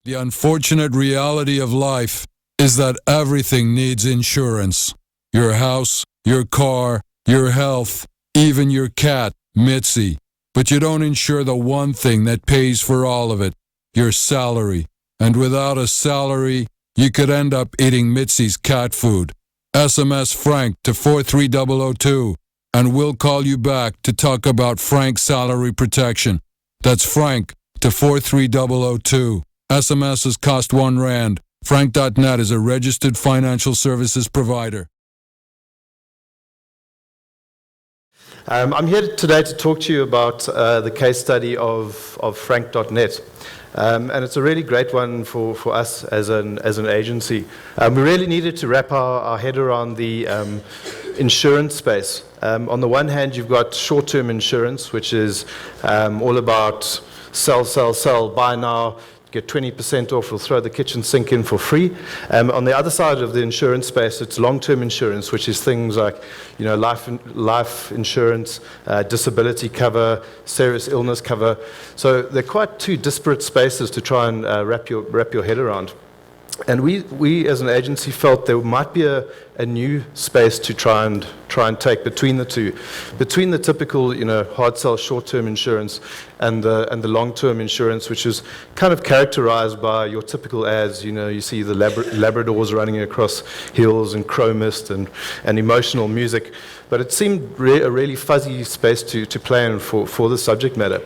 The unfortunate reality of life is that everything needs insurance. Your house, your car, your health, even your cat, Mitzi. But you don't insure the one thing that pays for all of it, your salary. And without a salary, you could end up eating Mitzi's cat food. SMS Frank to 43002, and we'll call you back to talk about Frank's salary protection. That's Frank to 43002. SMSs cost R1. Frank.net is a registered financial services provider. I'm here today to talk to you about the case study of Frank.net. And it's a really great one for us as an agency. We really needed to wrap our head around the insurance space. On the one hand, you've got short-term insurance, which is all about sell, buy now, get 20% off, we'll throw the kitchen sink in for free. On the other side of the insurance space, it's long-term insurance, which is things like, life insurance, disability cover, serious illness cover. So they're quite two disparate spaces to try and wrap your head around. And we as an agency felt there might be a new space to try and take between the two, between the typical hard sell short-term insurance and the long-term insurance, which is kind of characterized by your typical ads. You see the Labradors running across hills and crow mist and emotional music, but it seemed a really fuzzy space to play in for the subject matter.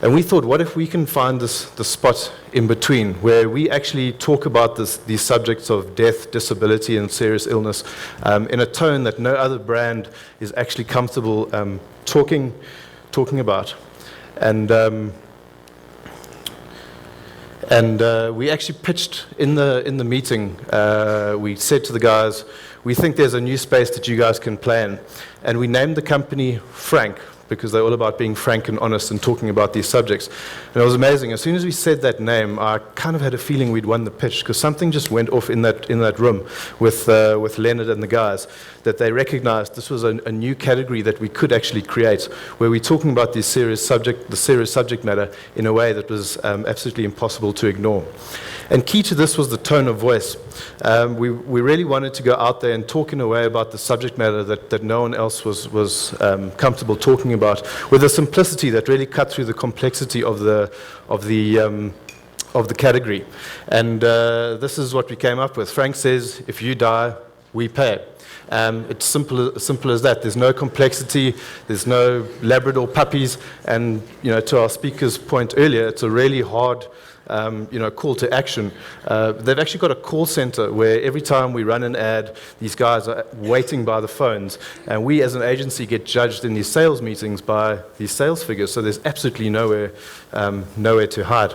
And we thought, what if we can find the spot in between where we actually talk about these subjects of death, disability, and serious illness in a tone that no other brand is actually comfortable talking about. And we actually pitched in the meeting. We said to the guys, we think there's a new space that you guys can play in. And we named the company Frank, because they're all about being frank and honest and talking about these subjects. And it was amazing. As soon as we said that name, I kind of had a feeling we'd won the pitch, because something just went off in that room with Leonard and the guys, that they recognized this was a new category that we could actually create, where we're talking about the serious subject matter in a way that was absolutely impossible to ignore. And key to this was the tone of voice. We really wanted to go out there and talk in a way about the subject matter that no one else was comfortable talking about, with a simplicity that really cut through the complexity of the category. And this is what we came up with. Frank says, if you die, we pay. It's simple as that. There's no complexity. There's no Labrador puppies. And to our speaker's point earlier, it's a really hard call to action. They've actually got a call center where every time we run an ad, these guys are waiting by the phones, and we as an agency get judged in these sales meetings by these sales figures. So there's absolutely nowhere to hide.